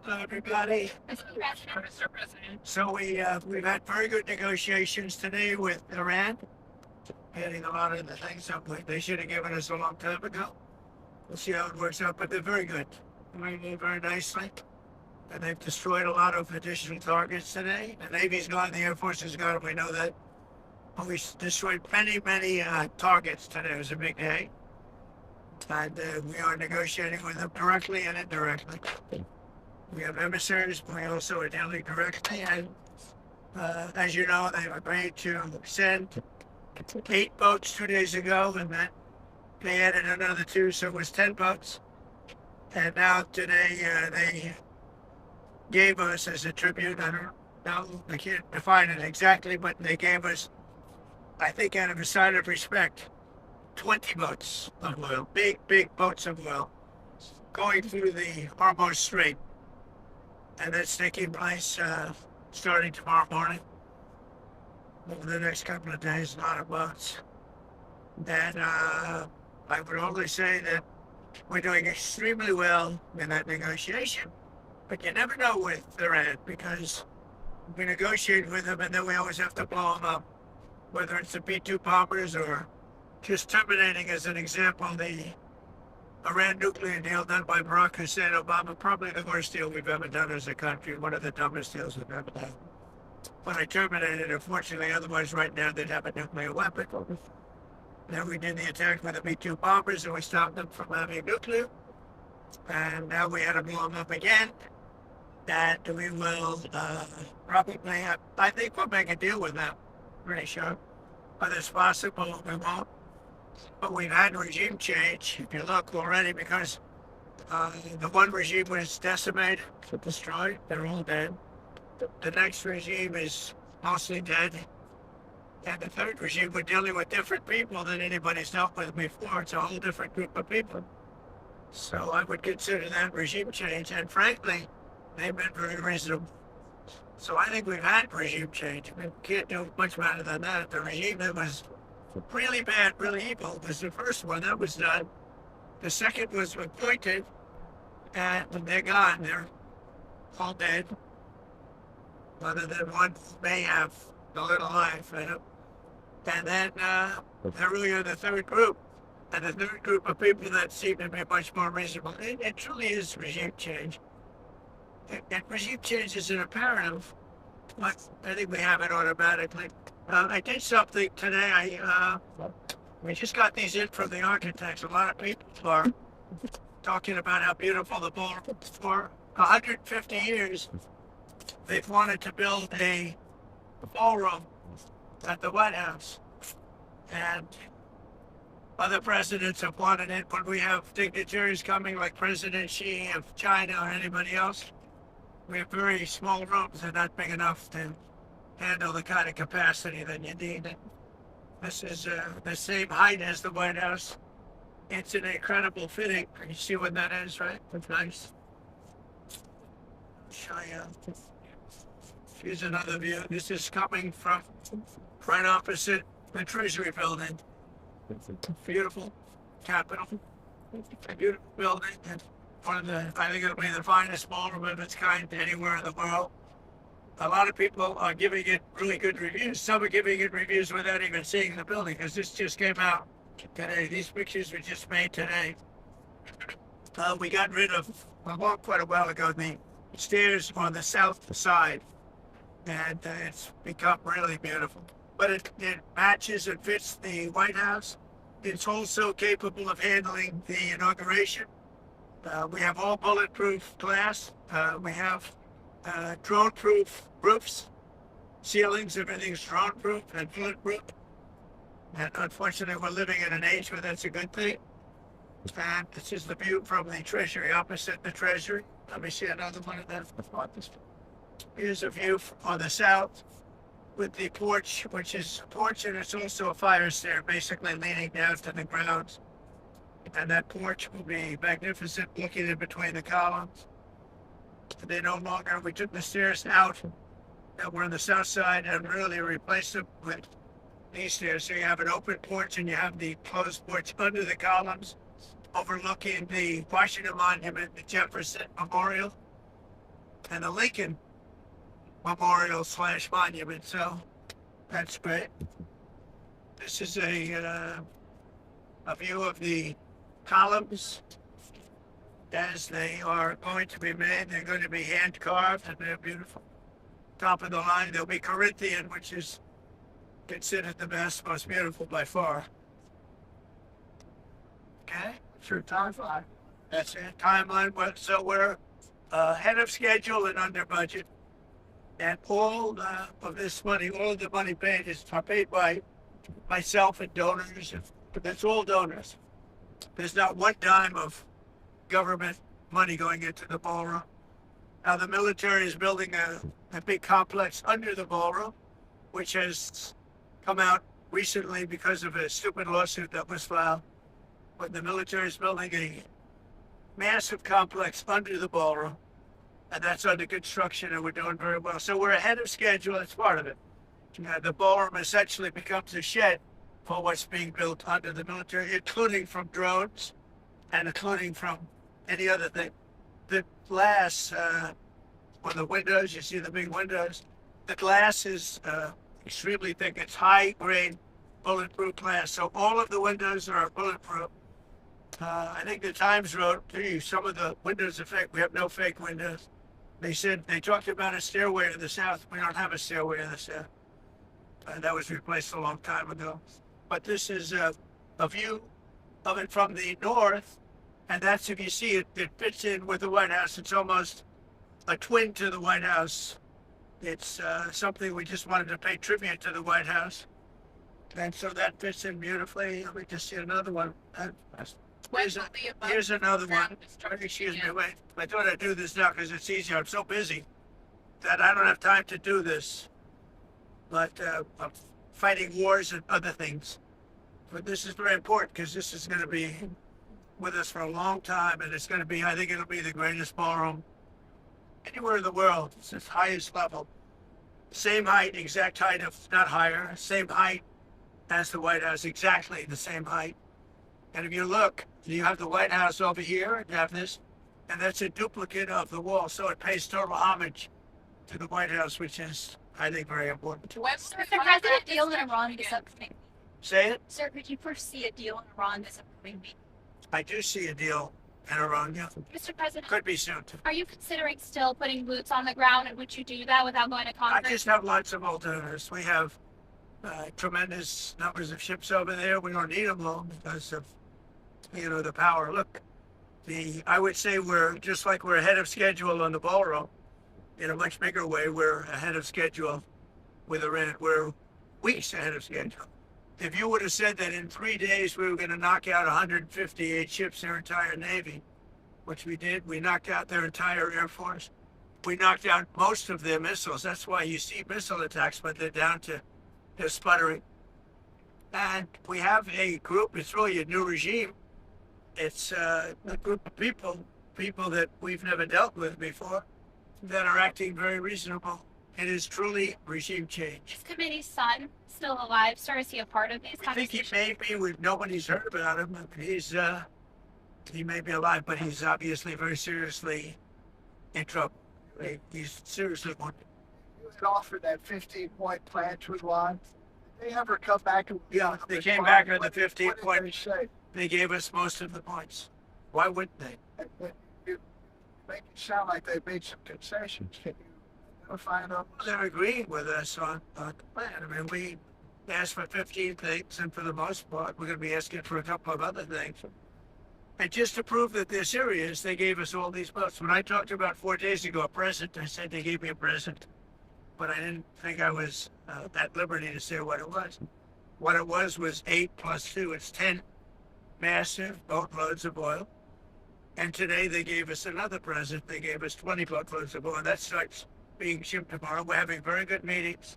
Hello, everybody. Mr. President. So we've had very good negotiations today with Iran, getting a lot of the things up they should have given us a long time ago. We'll see how it works out, but they're very good. Very, very nicely. And they've destroyed a lot of additional targets today. The Navy's gone, the Air Force has gone, we know that. But we destroyed many, many targets today. It was a big day. And we are negotiating with them directly and indirectly. We have emissaries, but we also are dealing directly. And as you know, they've agreed to send 8 boats 2 days ago, and then they added another 2, so it was 10 boats. And now today they gave us as a tribute, I don't know, I can't define it exactly, but they gave us, I think out of a sign of respect, 20 boats of oil, big boats of oil, going through the Hormuz Strait. And that's taking place starting tomorrow morning. Over the next couple of days, a lot of boats. And I would only say that we're doing extremely well in that negotiation. But you never know with Iran, because we negotiate with them and then we always have to blow them up. Whether it's the B-2 bombers or just terminating, as an example, the Iran nuclear deal done by Barack Hussein Obama, probably the worst deal we've ever done as a country, one of the dumbest deals we've ever done. When I terminated, unfortunately, otherwise right now they'd have a nuclear weapon. Then we did the attack with the B-2 bombers and we stopped them from having nuclear. And now we had to blow them up again. And we will probably have, I think we'll make a deal with them, pretty sure. But it's possible we won't. But we've had regime change, if you look already, because the one regime was decimated, destroyed, they're all dead. The next regime is mostly dead. And the third regime, we're dealing with different people than anybody's dealt with before. It's a whole different group of people. So I would consider that regime change. And frankly, they've been very reasonable. So I think we've had regime change. We can't do much better than that. The regime that was really bad, really evil was the first one. That was done. The second was appointed, and they're gone. They're all dead. Other than one may have a little life in them. And then there really are the third group. And the third group of people that seem to be much more reasonable. It truly is regime change. And regime change is an imperative, but I think we have it automatically. I did something today. We just got these in from the architects. A lot of people are talking about how beautiful the ballroom is. For 150 years, they've wanted to build a ballroom at the White House. And other presidents have wanted it. When we have dignitaries coming like President Xi of China or anybody else, we have very small rooms. They're not big enough to handle the kind of capacity that you need. This is the same height as the White House. It's an incredible fitting. You see what that is, right? That's nice. Show you. Here's another view. This is coming from right opposite the Treasury building. Beautiful Capitol. A beautiful building. And one of the, I think it'll be the finest ballroom of its kind anywhere in the world. A lot of people are giving it really good reviews. Some are giving it reviews without even seeing the building, because this just came out today. These pictures were just made today. We got rid of, quite a while ago, the stairs on the south side, and it's become really beautiful. But it matches and fits the White House. It's also capable of handling the inauguration. We have all bulletproof glass. We have drone-proof roofs, ceilings, everything's drone-proof and bulletproof. And unfortunately, we're living in an age where that's a good thing. And this is the view from the Treasury, opposite the Treasury. Let me see another one of them. Here's a view on the south with the porch, which is a porch, and it's also a fire stair, basically leading down to the grounds. And that porch will be magnificent, looking in between the columns. They no longer, we took the stairs out that were on the south side and really replaced them with these stairs. So you have an open porch and you have the closed porch under the columns, overlooking the Washington Monument, the Jefferson Memorial. and the Lincoln Memorial / Monument. So that's great. This is a view of the columns as they are going to be made. They're going to be hand carved and they're beautiful. Top of the line, there'll be Corinthian, which is considered the best, most beautiful by far. Okay, what's your timeline? That's it, timeline. So we're ahead of schedule and under budget. And all of this money, all of the money paid are paid by myself and donors. But that's all donors. There's not one dime of government money going into the ballroom. Now the military is building a big complex under the ballroom, which has come out recently because of a stupid lawsuit that was filed. But the military is building a massive complex under the ballroom, and that's under construction, and we're doing very well. So we're ahead of schedule. That's part of it. The ballroom essentially becomes a shed for what's being built under the military, including from drones and including from any other thing. The glass on the windows, you see the big windows, the glass is extremely thick. It's high-grade bulletproof glass. So all of the windows are bulletproof. I think the Times wrote, gee, some of the windows are fake. We have no fake windows. They said, they talked about a stairway to the south. We don't have a stairway to the south. That was replaced a long time ago. But this is a view of it from the north. And that's, if you see it, it fits in with the White House. It's almost a twin to the White House. It's something we just wanted to pay tribute to the White House. And so that fits in beautifully. Let me just see another one. Here's another one. Excuse me, wait. I thought I'd do this now because it's easier. I'm so busy that I don't have time to do this. But I'm fighting wars and other things. But this is very important because this is going to be with us for a long time, and it's going to be, I think it'll be the greatest ballroom anywhere in the world. It's its highest level. Same height, exact height, if not higher. Same height as the White House, exactly the same height. And if you look, you have the White House over here, and you have this, and that's a duplicate of the wall. So it pays total homage to the White House, which is, I think, very important. What's the President deal in Iran this upcoming? Say it? Sir, could you foresee a deal in Iran this upcoming week? I do see a deal in Iran, yeah. Mr. President, Could be soon. are you considering still putting boots on the ground, and would you do that without going to I Congress? just have lots of alternatives. We have tremendous numbers of ships over there. We don't need them all because of, the power. Look, I would say we're just like we're ahead of schedule on the ballroom. In a much bigger way, we're ahead of schedule with Iran. We're weeks ahead of schedule. If you would have said that in 3 days we were going to knock out 158 ships, their entire Navy, which we did, we knocked out their entire Air Force. We knocked out most of their missiles. That's why you see missile attacks, but they're down to they're sputtering. And we have a group, it's really a new regime. It's a group of people that we've never dealt with before, that are acting very reasonable. It is truly regime change. Is committee's son still alive, sir? Is he a part of these I think he conversations? may be. Nobody's heard about him. He may be alive, but he's obviously very seriously in trouble. He's seriously wounded. You had offered that 15-point plan to Iran. Did they ever come back? Yeah, they came back on the 15 What did point. they say? They gave us most of the points. Why wouldn't they? You make it sound like they made some concessions. Can you identify them? They're agreeing with us on the plan. I mean, we asked for 15 things, and for the most part, we're going to be asking for a couple of other things. And just to prove that they're serious, they gave us all these votes. When I talked about 4 days ago a present, I said they gave me a present, but I didn't think I was at liberty to say what it was. What it was 8 plus 2. It's 10 massive boatloads of oil. And today they gave us another present. They gave us 20 boatloads of oil. That starts being shipped tomorrow. We're having very good meetings,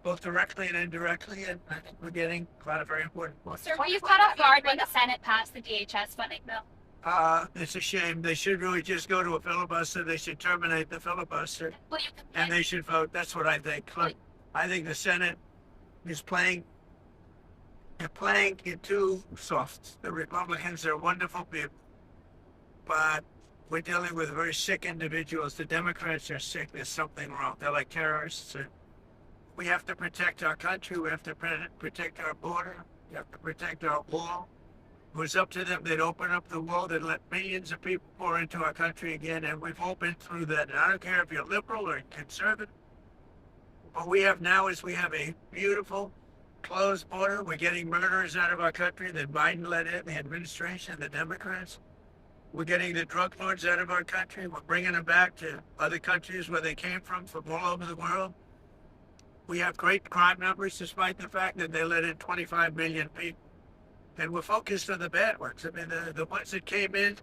both directly and indirectly, and I think we're getting a lot of very important points. Sir, were you caught off guard when the Senate passed the DHS funding bill? It's a shame. They should really just go to a filibuster. They should terminate the filibuster, Will you and they should vote. That's what I think. Look, I think the Senate is playing. They're playing it too soft. The Republicans are wonderful people, but we're dealing with very sick individuals. The Democrats are sick. There's something wrong. They're like terrorists. We have to protect our country. We have to protect our border. We have to protect our wall. If it was up to them, they'd open up the wall. They'd let millions of people pour into our country again. And we've all been through that. And I don't care if you're liberal or conservative. What we have now is we have a beautiful, closed border. We're getting murderers out of our country that Biden let in, the administration, the Democrats. We're getting the drug lords out of our country. We're bringing them back to other countries where they came from all over the world. We have great crime numbers despite the fact that they let in 25 million people. And we're focused on the bad ones. I mean, the ones that came in,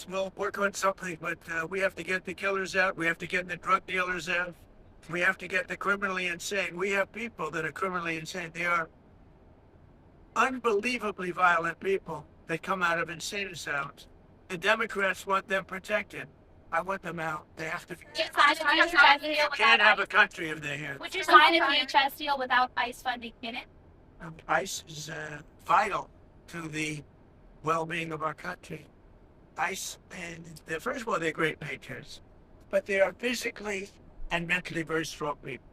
we'll work on something, but we have to get the killers out. We have to get the drug dealers out. We have to get the criminally insane. We have people that are criminally insane. They are unbelievably violent people that come out of insane asylums. The Democrats want them protected. I want them out. They have to be. Can't have a country if they're here. Would you sign a DHS deal without ICE funding in it? ICE is vital to the well-being of our country. ICE, and first of all, they're great patriots, but they are physically and mentally very strong people.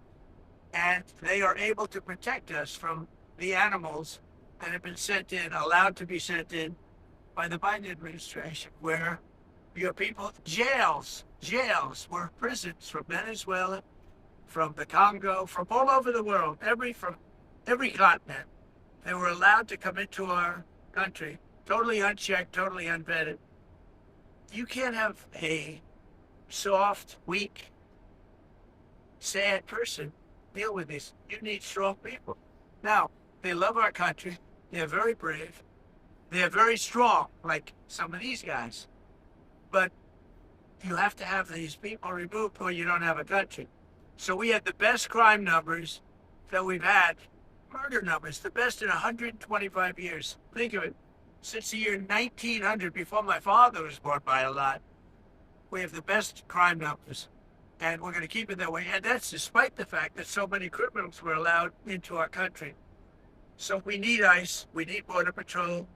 And they are able to protect us from the animals that have been sent in, allowed to be sent in by the Biden administration, where your people, jails were prisons from Venezuela, from the Congo, from all over the world, from every continent. They were allowed to come into our country, totally unchecked, totally unvetted. You can't have a soft, weak, sad person deal with this. You need strong people. Now, they love our country. They're very brave. They're very strong, like some of these guys. But you have to have these people removed or you don't have a country. So we had the best crime numbers that we've had, murder numbers, the best in 125 years. Think of it. Since the year 1900, before my father was born by a lot, we have the best crime numbers. And we're going to keep it that way. And that's despite the fact that so many criminals were allowed into our country. So we need ICE. We need Border Patrol.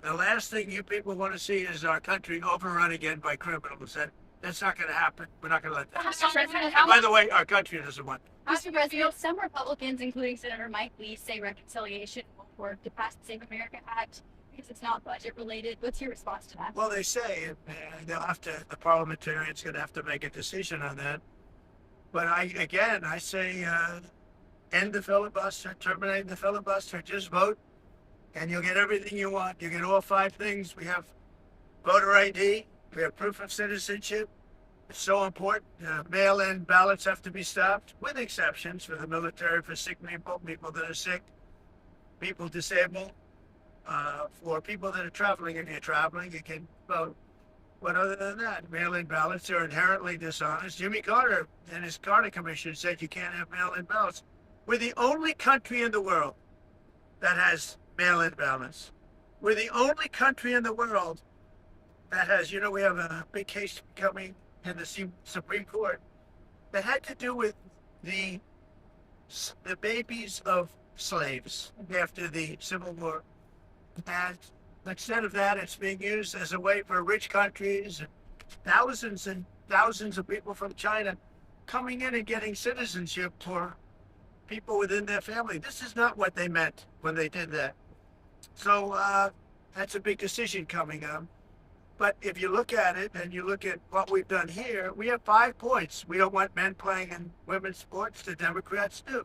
The last thing you people want to see is our country overrun again by criminals. That's not going to happen. We're not going to let that happen. By the way, our country doesn't want that. Mr. President, some Republicans, including Senator Mike Lee, say reconciliation will work to pass the Save America Act because it's not budget related. What's your response to that? Well, they say the parliamentarians going to have to make a decision on that. But I say end the filibuster, terminate the filibuster, just vote, and you'll get everything you want. You get all 5 things. We have voter ID. We have proof of citizenship. It's so important. Mail-in ballots have to be stopped, with exceptions for the military, for sick people, people that are sick, people disabled, for people that are traveling. If you're traveling, you can vote. But other than that, mail-in ballots are inherently dishonest. Jimmy Carter and his Carter Commission said you can't have mail-in ballots. We're the only country in the world that has mail-in ballots. We're the only country in the world that has, we have a big case coming in the Supreme Court that had to do with the babies of slaves after the Civil War. And instead of that, it's being used as a way for rich countries, thousands and thousands of people from China coming in and getting citizenship for people within their family. This is not what they meant when they did that. So that's a big decision coming up. But if you look at it and you look at what we've done here, we have 5 points. We don't want men playing in women's sports. The Democrats do.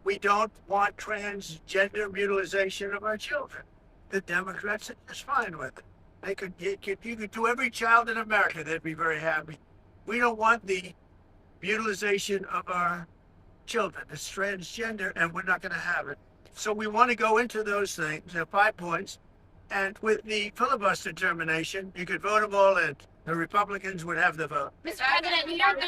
We don't want transgender mutilization of our children. The Democrats are just fine with it. You could do every child in America, they'd be very happy. We don't want the mutilization of our children. It's transgender, and we're not going to have it. So we want to go into those things. There are 5 points. And with the filibuster termination, you could vote them all in. The Republicans would have the vote. Mr. President, New York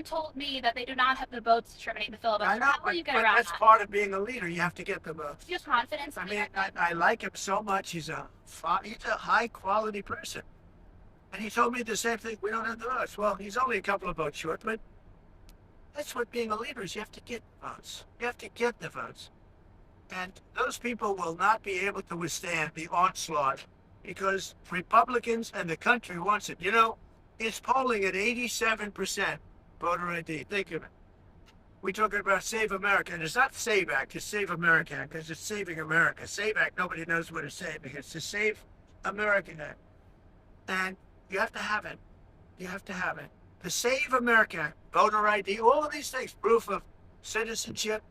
told me that they do not have the votes to terminate the filibuster. I know, How will you get around that's that? part of being a leader. You have to get the votes. Do you have confidence? I mean, I like him so much. He's a high quality person. And he told me the same thing. We don't have the votes. Well, he's only a couple of votes short, but that's what being a leader is. You have to get votes. You have to get the votes. And those people will not be able to withstand the onslaught because Republicans and the country wants it. You know, it's polling at 87% voter ID. Think of it. We're talking about Save America, and it's not Save Act, it's Save America, because it's saving America. Save Act, nobody knows what it's saving. It's the Save America Act. And you have to have it. You have to have it. The Save America Act, voter ID, all of these things, proof of citizenship.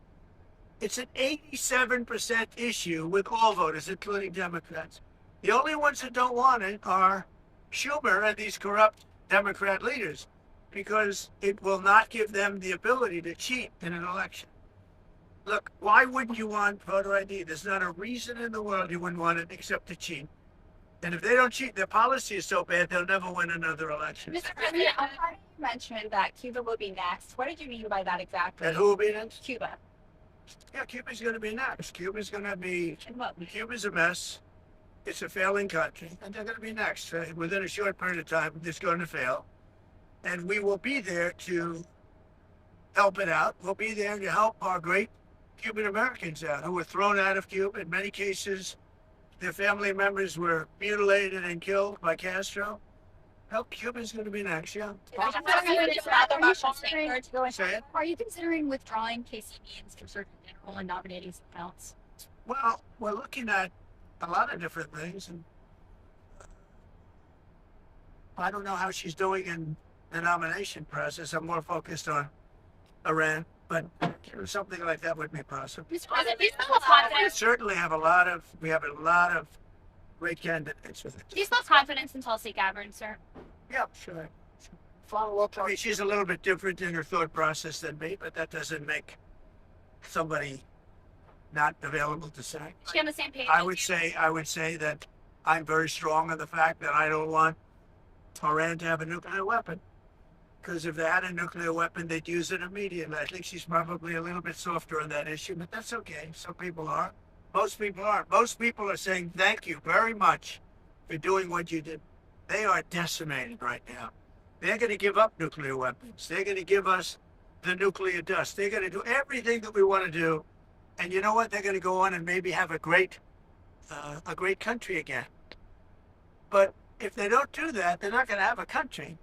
It's an 87% issue with all voters, including Democrats. The only ones that don't want it are Schumer and these corrupt Democrat leaders, because it will not give them the ability to cheat in an election. Look, why wouldn't you want voter ID? There's not a reason in the world you wouldn't want it except to cheat. And if they don't cheat, their policy is so bad, they'll never win another election. Mr. President, I thought you mentioned that Cuba will be next. What did you mean by that exactly? And who will be next? Cuba. Yeah, Cuba's going to be next. Cuba's going to be, And what? Cuba's a mess. It's a failing country, and they're going to be next. Within a short period of time, it's going to fail. And we will be there to help it out. We'll be there to help our great Cuban Americans out who were thrown out of Cuba. In many cases, their family members were mutilated and killed by Castro. Help Cuba's going to be next, yeah. Are you considering withdrawing KC Means from Surgeon General and nominating someone else? Well, we're looking at a lot of different things, and I don't know how she's doing in the nomination process. I'm more focused on Iran, but something like that would be possible. Mr. President, do you still have We confidence? certainly have a lot of great candidates with it. Do you still have confidence in Tulsi Gabbard, sir? Yeah, sure. Follow up I on mean, she's a little bit different in her thought process than me, but that doesn't make somebody not available to say. Is she on the same page? I would say that I'm very strong on the fact that I don't want Iran to have a nuclear weapon. Because if they had a nuclear weapon, they'd use it immediately. I think she's probably a little bit softer on that issue, but that's okay. Some people are. Most people aren't. Most people are saying thank you very much for doing what you did. They are decimated right now. They're going to give up nuclear weapons. They're going to give us the nuclear dust. They're going to do everything that we want to do. And you know what? They're going to go on and maybe have a great country again. But if they don't do that, they're not going to have a country.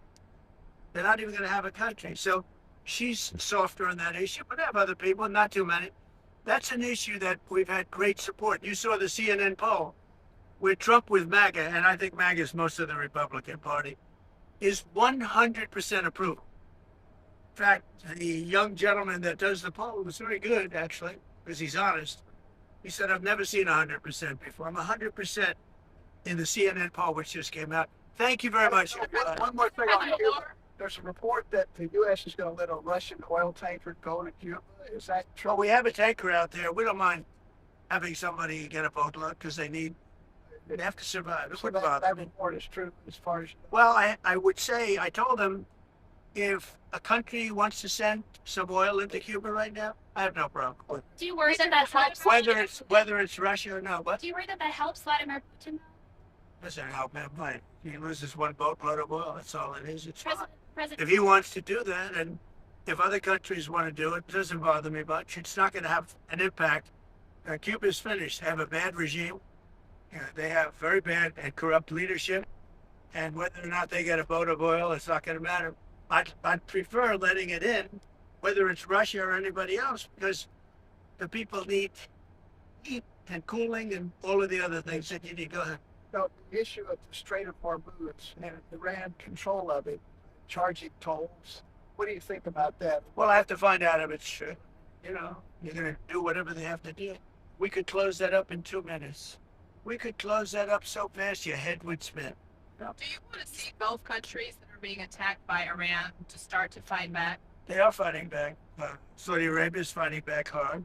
They're not even going to have a country. So she's softer on that issue, but I have other people, not too many. That's an issue that we've had great support. You saw the CNN poll where Trump with MAGA, and I think MAGA is most of the Republican Party, is 100% approval. In fact, the young gentleman that does the poll was very good, actually, because he's honest. He said, I've never seen 100% before. I'm 100% in the CNN poll, which just came out. Thank you very much. one more thing on Cuba. There's a report that the U.S. is going to let a Russian oil tanker go to Cuba. Is that true? Well, we have a tanker out there. We don't mind having somebody get a boatload because they have to survive. It So wouldn't that bother me. report is true as far as Well, I would say, I told them, if a country wants to send some oil into Cuba right now, I have no problem with it. Do you worry that helps? Whether it's Russia or not, but Do you worry that helps Vladimir Putin? doesn't help him. Right? He loses one boatload of oil. That's all it is. It's fine. President, If he wants to do that, and if other countries want to do it, it doesn't bother me much. It's not going to have an impact. Cuba's finished. They have a bad regime. They have very bad and corrupt leadership. And whether or not they get a boat of oil, it's not going to matter. I'd prefer letting it in, whether it's Russia or anybody else, because the people need heat and cooling and all of the other things that you need. Go ahead. the issue of the Strait of Hormuz and Iran control of it, charging tolls. What do you think about that? Well, I have to find out if it's true. You know, you're going to do whatever they have to do. We could close that up in 2 minutes. We could close that up so fast your head would spin. Do you want to see both countries that are being attacked by Iran to start to fight back? They are fighting back. Saudi Arabia is fighting back hard.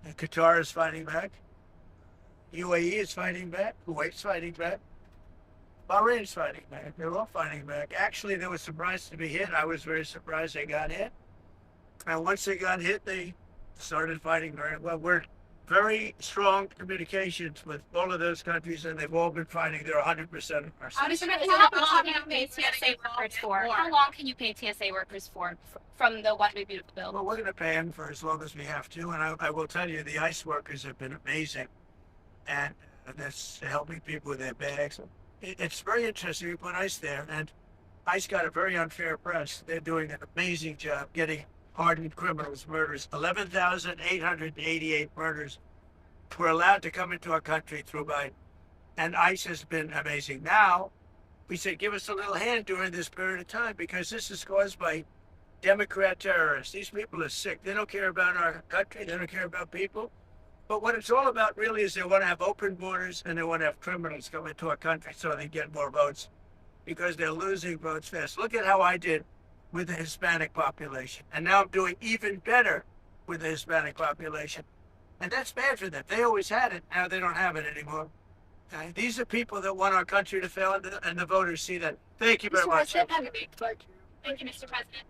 And Qatar is fighting back. UAE is fighting back. Kuwait's fighting back. Bahrain's fighting back. They're all fighting back. Actually, they were surprised to be hit. I was very surprised they got hit. And once they got hit, they started fighting very well. We're very strong communications with all of those countries, and they've all been fighting. They're 100% of our How citizens. long can you pay TSA workers for? How long can you pay TSA workers for from the One Big Beautiful Bill? Well, we're going to pay them for as long as we have to. And I will tell you, the ICE workers have been amazing. And and that's helping people with their bags. It's very interesting. We put ICE there, and ICE got a very unfair press. They're doing an amazing job getting hardened criminals, murders. 11,888 murders were allowed to come into our country through Biden. And ICE has been amazing. Now, we said, give us a little hand during this period of time, because this is caused by Democrat terrorists. These people are sick. They don't care about our country. They don't care about people. But what it's all about really is they want to have open borders, and they want to have criminals come into our country so they get more votes, because they're losing votes fast. Look at how I did with the Hispanic population. And now I'm doing even better with the Hispanic population. And that's bad for them. They always had it. Now they don't have it anymore. Okay? These are people that want our country to fail, and the voters see that. Thank you very much. Thank you. Thank you, Mr. President.